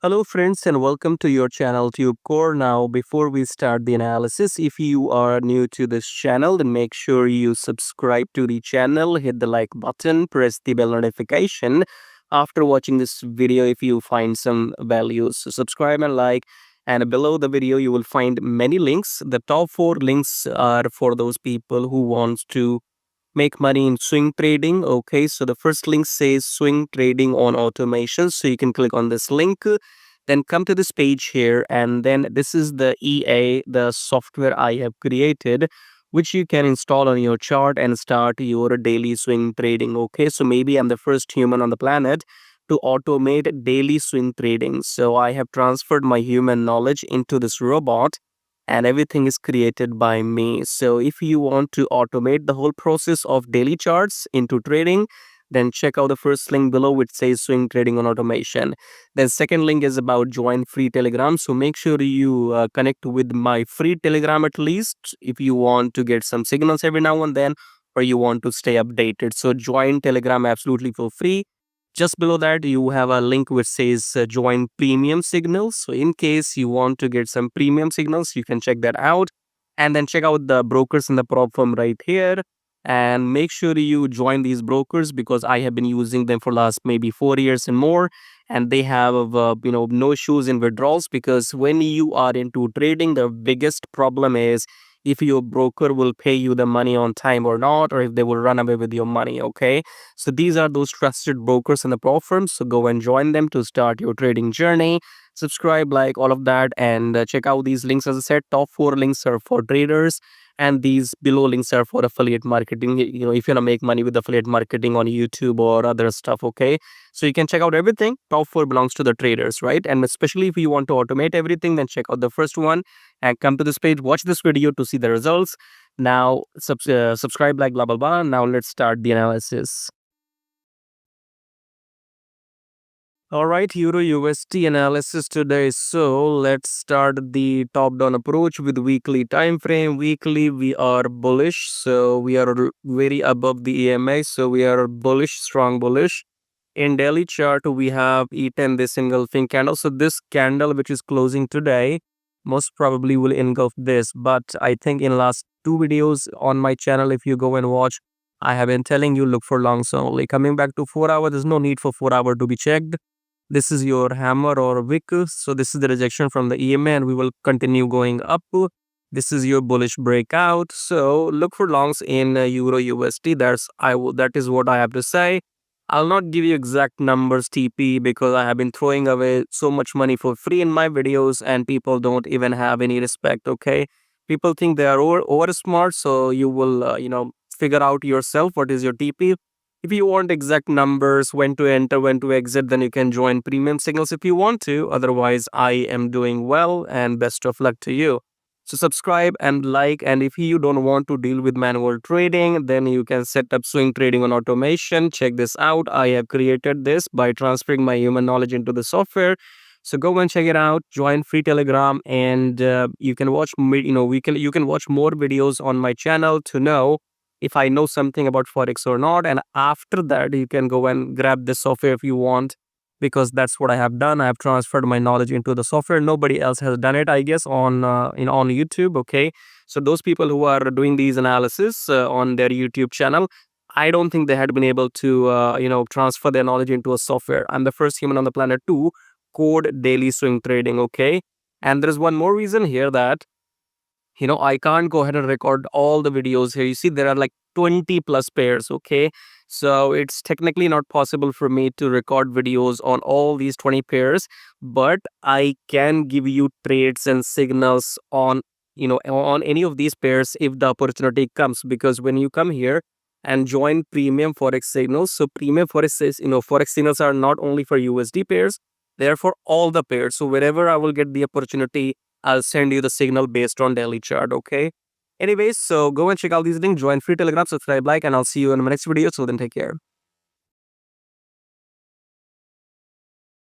Hello friends and welcome to your channel TubeCore. Now before we start the analysis, if you are new to this channel, then make sure you subscribe to the channel, hit the like button, press the bell notification. After watching this video, if you find some values, so subscribe and like. And below the video, you will find many links. The top 4 links are for those people who wants to make money in swing trading. Okay, so the first link says swing trading on automation, so you can click on this link, then come to this page here, and then this is the the software I have created, which you can install on your chart and start your daily swing trading. Okay, so maybe I'm the first human on the planet to automate daily swing trading, so I have transferred my human knowledge into this robot and everything is created by me. So if you want to automate the whole process of daily charts into trading, then check out the first link below which says swing trading on automation. Then second link is about join free Telegram. So make sure you connect with my free Telegram at least if you want to get some signals every now and then, or you want to stay updated. So join Telegram absolutely for free. Just below that, you have a link which says join premium signals. So in case you want to get some premium signals, you can check that out. And then check out the brokers in the prop firm right here. And make sure you join these brokers because I have been using them for last maybe 4 years and more. And they have, no issues in withdrawals, because when you are into trading, the biggest problem is if your broker will pay you the money on time or not, or if they will run away with your money. Okay, so these are those trusted brokers in the pro firms. So go and join them to start your trading journey. Subscribe, like all of that, and check out these links. As I said, top 4 links are for traders, and these below links are for affiliate marketing. If you want to make money with affiliate marketing on YouTube or other stuff. Okay, so you can check out everything. Top 4 belongs to the traders, right? And especially if you want to automate everything, then check out the first one and come to this page. Watch this video to see the results. Now subscribe, like blah blah blah. Now let's start the analysis. All right, Euro USD analysis today. So let's start the top down approach with weekly time frame. Weekly we are bullish, so we are very above the EMA, so we are bullish, strong bullish. In daily chart we have E10, this engulfing candle. So this candle which is closing today most probably will engulf this, but I think in last 2 videos on my channel, if you go and watch, I have been telling you look for longs only. Coming back to 4 hour, there's no need for 4 hour to be checked. This is your hammer or wick. So this is the rejection from the EMA and we will continue going up. This is your bullish breakout. So look for longs in Euro USD. That is what I have to say. I'll not give you exact numbers TP because I have been throwing away so much money for free in my videos and people don't even have any respect. Okay, people think they are over smart, so you will figure out yourself what is your TP. If you want exact numbers, when to enter, when to exit, then you can join premium signals if you want to. Otherwise, I am doing well and best of luck to you. So subscribe and like, and if you don't want to deal with manual trading, then you can set up swing trading on automation. Check this out. I have created this by transferring my human knowledge into the software. So go and check it out. Join free Telegram, and you can watch. You can watch more videos on my channel to know if I know something about Forex or not. And after that, you can go and grab this software if you want, because that's what I have done. I have transferred my knowledge into the software. Nobody else has done it, I guess, on YouTube. Okay, so those people who are doing these analysis on their YouTube channel, I don't think they had been able to transfer their knowledge into a software. I'm the first human on the planet to code daily swing trading. Okay, and there is one more reason here that I can't go ahead and record all the videos here. You see, there are like 20 plus pairs. Okay, so it's technically not possible for me to record videos on all these 20 pairs, but I can give you trades and signals on on any of these pairs if the opportunity comes. Because when you come here and join premium Forex signals, so premium Forex is, Forex signals are not only for USD pairs, they're for all the pairs. So wherever I will get the opportunity, I'll send you the signal based on daily chart. Okay, anyways, so go and check out these links, join free Telegram, subscribe, like, and I'll see you in my next video. So then take care.